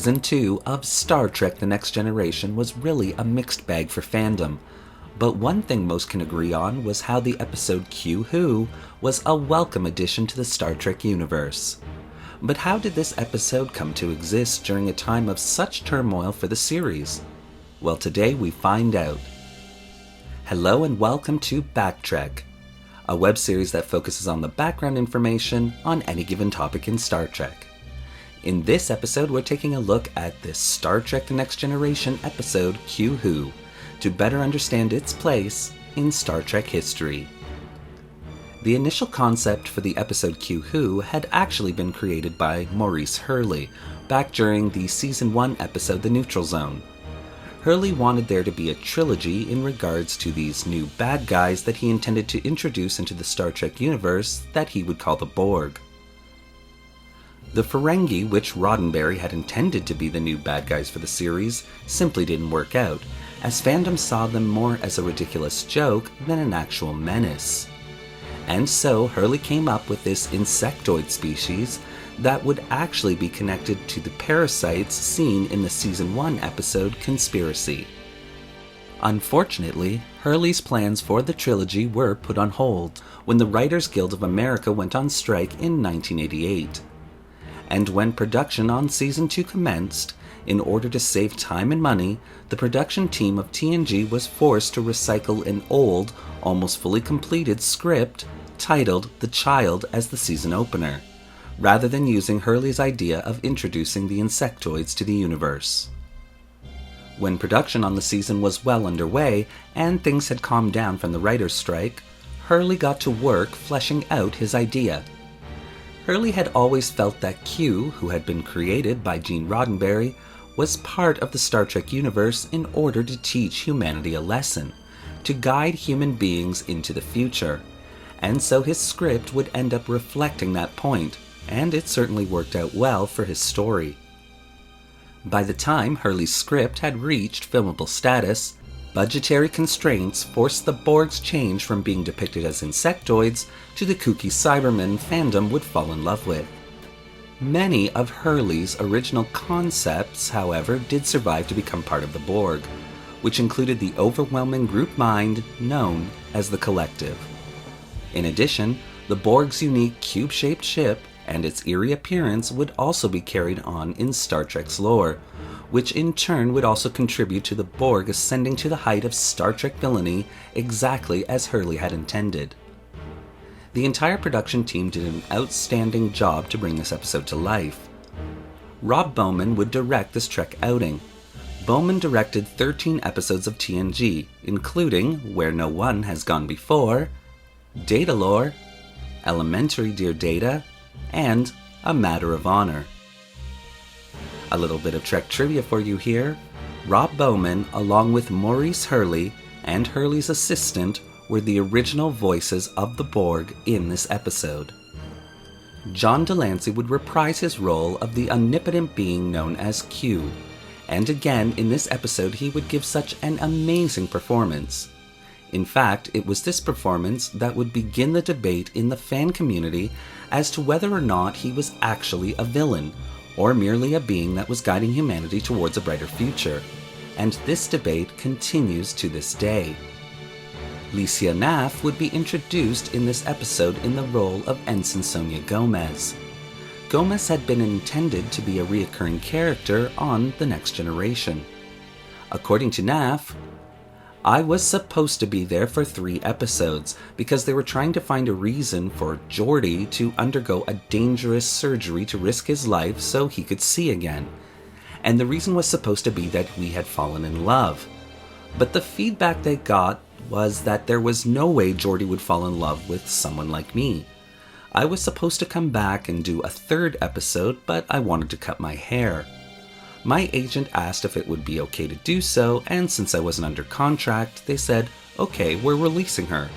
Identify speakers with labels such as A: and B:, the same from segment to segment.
A: Season 2 of Star Trek The Next Generation was really a mixed bag for fandom, but one thing most can agree on was how the episode Q Who was a welcome addition to the Star Trek universe. But how did this episode come to exist during a time of such turmoil for the series? Well, today we find out. Hello and welcome to Backtrek, a web series that focuses on the background information on any given topic in Star Trek. In this episode, we're taking a look at this Star Trek The Next Generation episode Q Who, to better understand its place in Star Trek history. The initial concept for the episode Q Who had actually been created by Maurice Hurley, back during the Season 1 episode The Neutral Zone. Hurley wanted there to be a trilogy in regards to these new bad guys that he intended to introduce into the Star Trek universe that he would call the Borg. The Ferengi, which Roddenberry had intended to be the new bad guys for the series, simply didn't work out, as fandom saw them more as a ridiculous joke than an actual menace. And so Hurley came up with this insectoid species that would actually be connected to the parasites seen in the Season 1 episode Conspiracy. Unfortunately, Hurley's plans for the trilogy were put on hold when the Writers Guild of America went on strike in 1988. And when production on Season 2 commenced, in order to save time and money, the production team of TNG was forced to recycle an old, almost fully completed script titled The Child as the season opener, rather than using Hurley's idea of introducing the insectoids to the universe. When production on the season was well underway and things had calmed down from the writer's strike, Hurley got to work fleshing out his idea. Hurley had always felt that Q, who had been created by Gene Roddenberry, was part of the Star Trek universe in order to teach humanity a lesson, to guide human beings into the future, and so his script would end up reflecting that point, and it certainly worked out well for his story. By the time Hurley's script had reached filmable status, budgetary constraints forced the Borg's change from being depicted as insectoids to the kooky Cybermen fandom would fall in love with. Many of Hurley's original concepts, however, did survive to become part of the Borg, which included the overwhelming group mind known as the Collective. In addition, the Borg's unique cube-shaped ship and its eerie appearance would also be carried on in Star Trek's lore, which in turn would also contribute to the Borg ascending to the height of Star Trek villainy exactly as Hurley had intended. The entire production team did an outstanding job to bring this episode to life. Rob Bowman would direct this Trek outing. Bowman directed 13 episodes of TNG, including Where No One Has Gone Before, Data Lore, Elementary Dear Data, and A Matter of Honor. A little bit of Trek trivia for you here. Rob Bowman, along with Maurice Hurley and Hurley's assistant, were the original voices of the Borg in this episode. John Delancey would reprise his role of the omnipotent being known as Q, and again in this episode he would give such an amazing performance. In fact, it was this performance that would begin the debate in the fan community as to whether or not he was actually a villain, or merely a being that was guiding humanity towards a brighter future, and this debate continues to this day. Licia Naff would be introduced in this episode in the role of Ensign Sonia Gomez. Gomez had been intended to be a reoccurring character on The Next Generation. According to Naff, I was supposed to be there for 3 episodes because they were trying to find a reason for Geordi to undergo a dangerous surgery to risk his life so he could see again. And the reason was supposed to be that we had fallen in love. But the feedback they got was that there was no way Geordi would fall in love with someone like me. I was supposed to come back and do a 3rd episode, but I wanted to cut my hair. My agent asked if it would be okay to do so, and since I wasn't under contract, they said, okay, we're releasing her.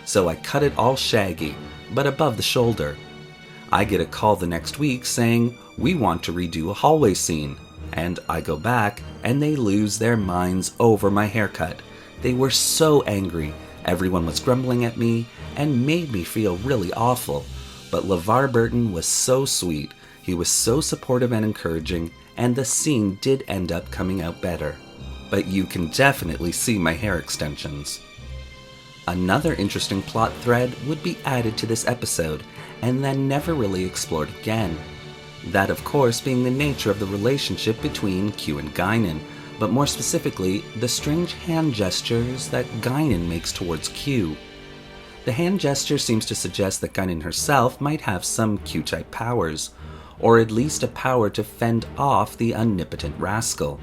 A: So I cut it all shaggy, but above the shoulder. I get a call the next week saying, we want to redo a hallway scene. And I go back, and they lose their minds over my haircut. They were so angry, everyone was grumbling at me, and made me feel really awful. But LeVar Burton was so sweet, he was so supportive and encouraging, and the scene did end up coming out better. But you can definitely see my hair extensions. Another interesting plot thread would be added to this episode, and then never really explored again. That, of course, being the nature of the relationship between Q and Guinan, but more specifically, the strange hand gestures that Guinan makes towards Q. The hand gesture seems to suggest that Guinan herself might have some Q-type powers, or at least a power to fend off the omnipotent rascal.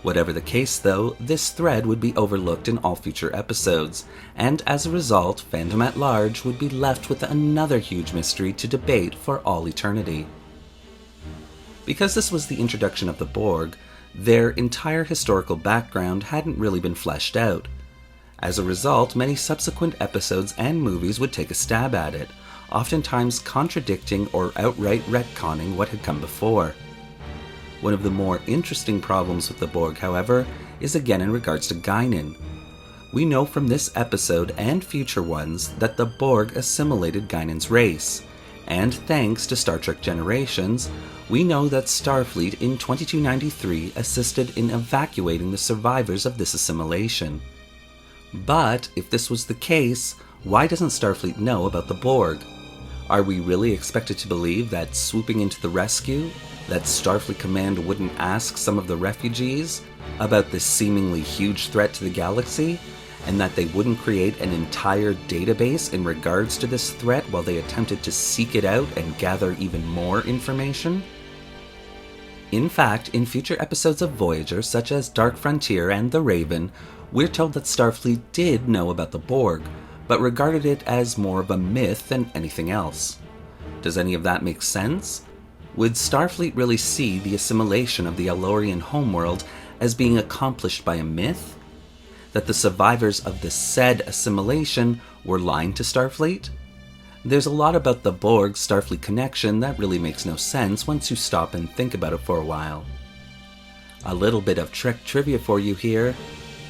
A: Whatever the case though, this thread would be overlooked in all future episodes, and as a result, fandom at large would be left with another huge mystery to debate for all eternity. Because this was the introduction of the Borg, their entire historical background hadn't really been fleshed out. As a result, many subsequent episodes and movies would take a stab at it, oftentimes contradicting or outright retconning what had come before. One of the more interesting problems with the Borg, however, is again in regards to Guinan. We know from this episode and future ones that the Borg assimilated Guinan's race, and thanks to Star Trek Generations, we know that Starfleet in 2293 assisted in evacuating the survivors of this assimilation. But if this was the case, why doesn't Starfleet know about the Borg? Are we really expected to believe that swooping into the rescue, that Starfleet Command wouldn't ask some of the refugees about this seemingly huge threat to the galaxy, and that they wouldn't create an entire database in regards to this threat while they attempted to seek it out and gather even more information? In fact, in future episodes of Voyager, such as Dark Frontier and The Raven, we're told that Starfleet did know about the Borg, but regarded it as more of a myth than anything else. Does any of that make sense? Would Starfleet really see the assimilation of the Elorian homeworld as being accomplished by a myth? That the survivors of the said assimilation were lying to Starfleet? There's a lot about the Borg-Starfleet connection that really makes no sense once you stop and think about it for a while. A little bit of Trek trivia for you here.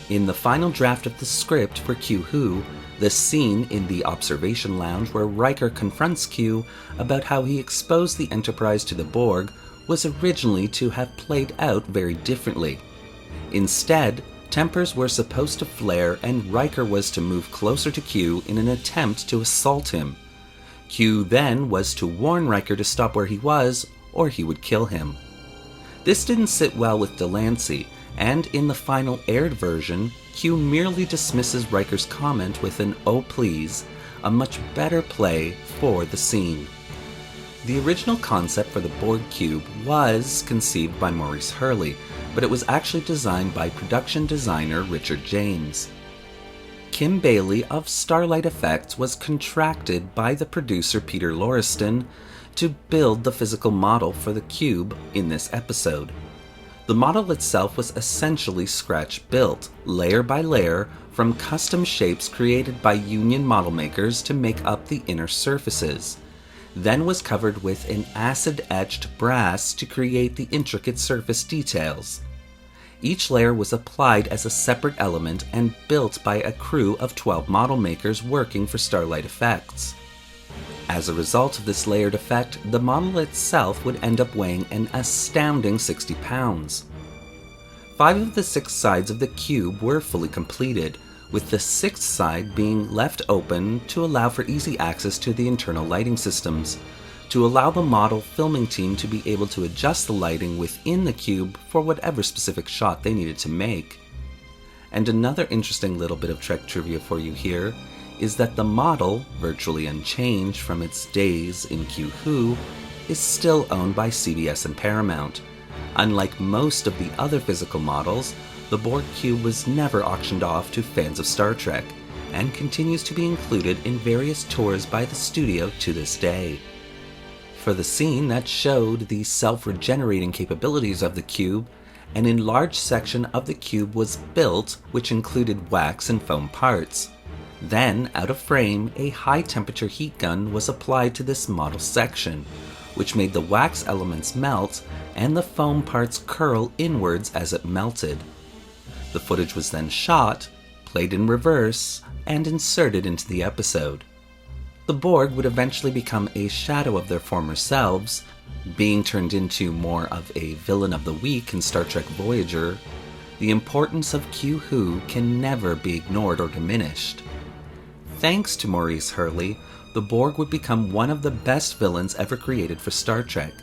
A: In the final draft of the script for Q Who, the scene in the observation lounge where Riker confronts Q about how he exposed the Enterprise to the Borg was originally to have played out very differently. Instead, tempers were supposed to flare and Riker was to move closer to Q in an attempt to assault him. Q then was to warn Riker to stop where he was, or he would kill him. This didn't sit well with Delancey, and in the final aired version, Q merely dismisses Riker's comment with an "oh please," a much better play for the scene. The original concept for the Borg Cube was conceived by Maurice Hurley, but it was actually designed by production designer Richard James. Kim Bailey of Starlight Effects was contracted by the producer Peter Lorriston to build the physical model for the cube in this episode. The model itself was essentially scratch-built, layer by layer, from custom shapes created by union model makers to make up the inner surfaces, then was covered with an acid-etched brass to create the intricate surface details. Each layer was applied as a separate element and built by a crew of 12 model makers working for Starlight Effects. As a result of this layered effect, the model itself would end up weighing an astounding 60 pounds. 5 of the 6 sides of the cube were fully completed, with the 6th side being left open to allow for easy access to the internal lighting systems, to allow the model filming team to be able to adjust the lighting within the cube for whatever specific shot they needed to make. And another interesting little bit of Trek trivia for you here is that the model, virtually unchanged from its days in Q Who, is still owned by CBS and Paramount. Unlike most of the other physical models, the Borg Cube was never auctioned off to fans of Star Trek, and continues to be included in various tours by the studio to this day. For the scene that showed the self-regenerating capabilities of the cube, an enlarged section of the cube was built, which included wax and foam parts. Then, out of frame, a high-temperature heat gun was applied to this model section, which made the wax elements melt and the foam parts curl inwards as it melted. The footage was then shot, played in reverse, and inserted into the episode. the Borg would eventually become a shadow of their former selves, being turned into more of a villain of the week in Star Trek Voyager, the importance of Q Who can never be ignored or diminished. Thanks to Maurice Hurley, the Borg would become one of the best villains ever created for Star Trek,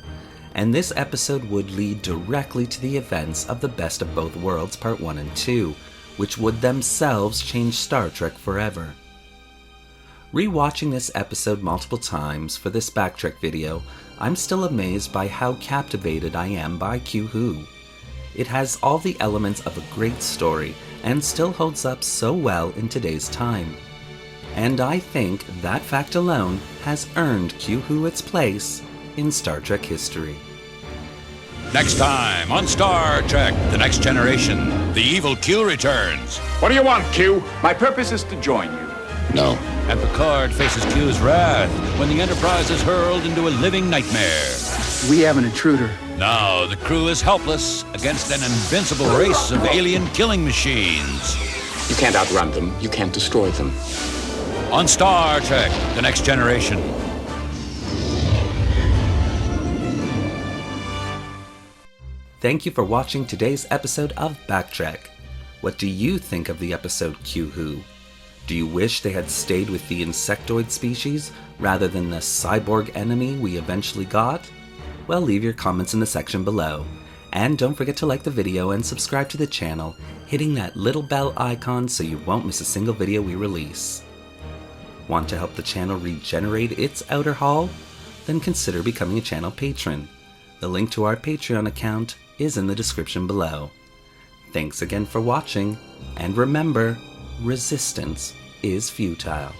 A: and this episode would lead directly to the events of the Best of Both Worlds Part 1 and 2, which would themselves change Star Trek forever. Rewatching this episode multiple times for this backtrack video, I'm still amazed by how captivated I am by Q Who. It has all the elements of a great story and still holds up so well in today's time. And I think that fact alone has earned Q Who its place in Star Trek history.
B: Next time on Star Trek The Next Generation, the evil Q returns.
C: What do you want, Q?
D: My purpose is to join you.
B: No. And Picard faces Q's wrath when the Enterprise is hurled into a living nightmare.
D: We have an intruder.
B: Now the crew is helpless against an invincible race of alien killing machines.
C: You can't outrun them. You can't destroy them.
B: On Star Trek The Next Generation.
A: Thank you for watching today's episode of Backtrack. What do you think of the episode Q Who? Do you wish they had stayed with the insectoid species rather than the cyborg enemy we eventually got? Well, leave your comments in the section below. And don't forget to like the video and subscribe to the channel, hitting that little bell icon so you won't miss a single video we release. Want to help the channel regenerate its outer hull? Then consider becoming a channel patron. The link to our Patreon account is in the description below. Thanks again for watching, and remember, resistance is futile.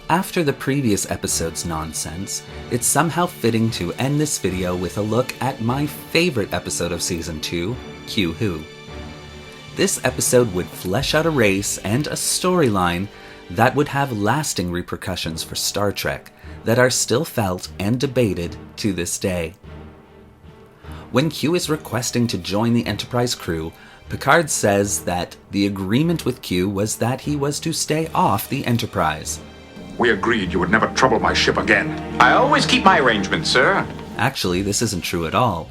A: After the previous episode's nonsense, it's somehow fitting to end this video with a look at my favorite episode of Season 2, Q Who. This episode would flesh out a race and a storyline that would have lasting repercussions for Star Trek that are still felt and debated to this day. When Q is requesting to join the Enterprise crew, Picard says that the agreement with Q was that he was to stay off the Enterprise.
C: We agreed you would never trouble my ship again.
D: I always keep my arrangements, sir.
A: Actually, this isn't true at all.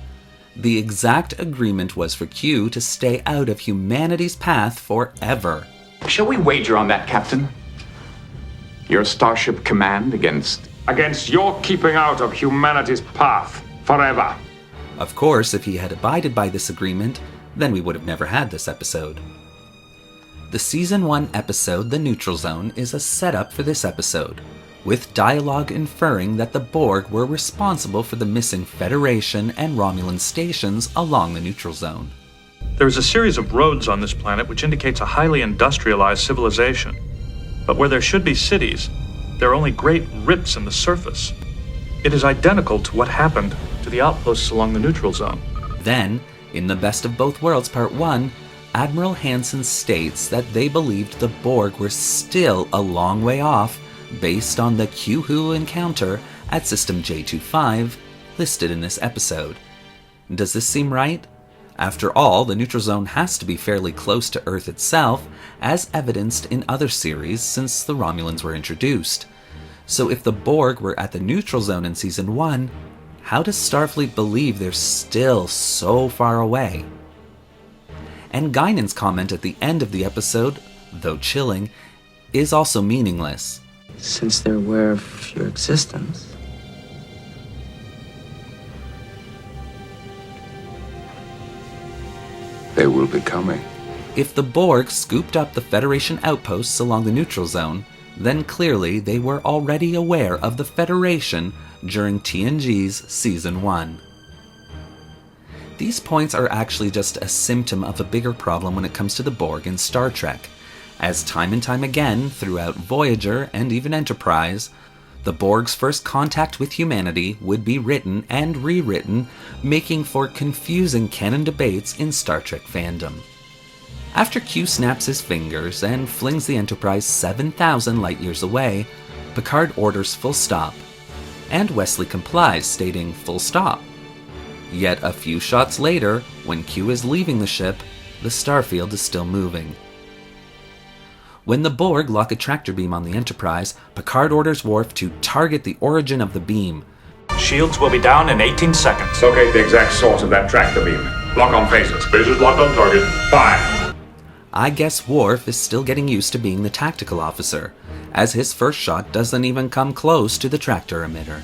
A: The exact agreement was for Q to stay out of humanity's path forever.
D: Shall we wager on that, Captain? Your Starship Command against
C: Your keeping out of humanity's path forever.
A: Of course, if he had abided by this agreement, then we would have never had this episode. The Season 1 episode, The Neutral Zone, is a setup for this episode, with dialogue inferring that the Borg were responsible for the missing Federation and Romulan stations along the Neutral Zone.
E: There is a series of roads on this planet which indicates a highly industrialized civilization. But where there should be cities, there are only great rips in the surface. It is identical to what happened to the outposts along the Neutral Zone.
A: Then, in the Best of Both Worlds Part 1, Admiral Hansen states that they believed the Borg were still a long way off based on the Q Who encounter at System J25 listed in this episode. Does this seem right? After all, the Neutral Zone has to be fairly close to Earth itself, as evidenced in other series since the Romulans were introduced. So if the Borg were at the Neutral Zone in Season 1, how does Starfleet believe they're still so far away? And Guinan's comment at the end of the episode, though chilling, is also meaningless.
F: Since they're aware of your existence.
C: They will be coming.
A: If the Borg scooped up the Federation outposts along the Neutral Zone, then clearly they were already aware of the Federation during TNG's Season 1. These points are actually just a symptom of a bigger problem when it comes to the Borg in Star Trek, as time and time again throughout Voyager and even Enterprise, the Borg's first contact with humanity would be written and rewritten, making for confusing canon debates in Star Trek fandom. After Q snaps his fingers and flings the Enterprise 7,000 light-years away, Picard orders full stop, and Wesley complies, stating full stop. Yet a few shots later, when Q is leaving the ship, the starfield is still moving. When the Borg lock a tractor beam on the Enterprise, Picard orders Worf to target the origin of the beam.
E: Shields will be down in 18 seconds.
C: Locate the exact source of that tractor beam. Lock on phasers. Phasers locked on target. Fire!
A: I guess Worf is still getting used to being the tactical officer, as his first shot doesn't even come close to the tractor emitter.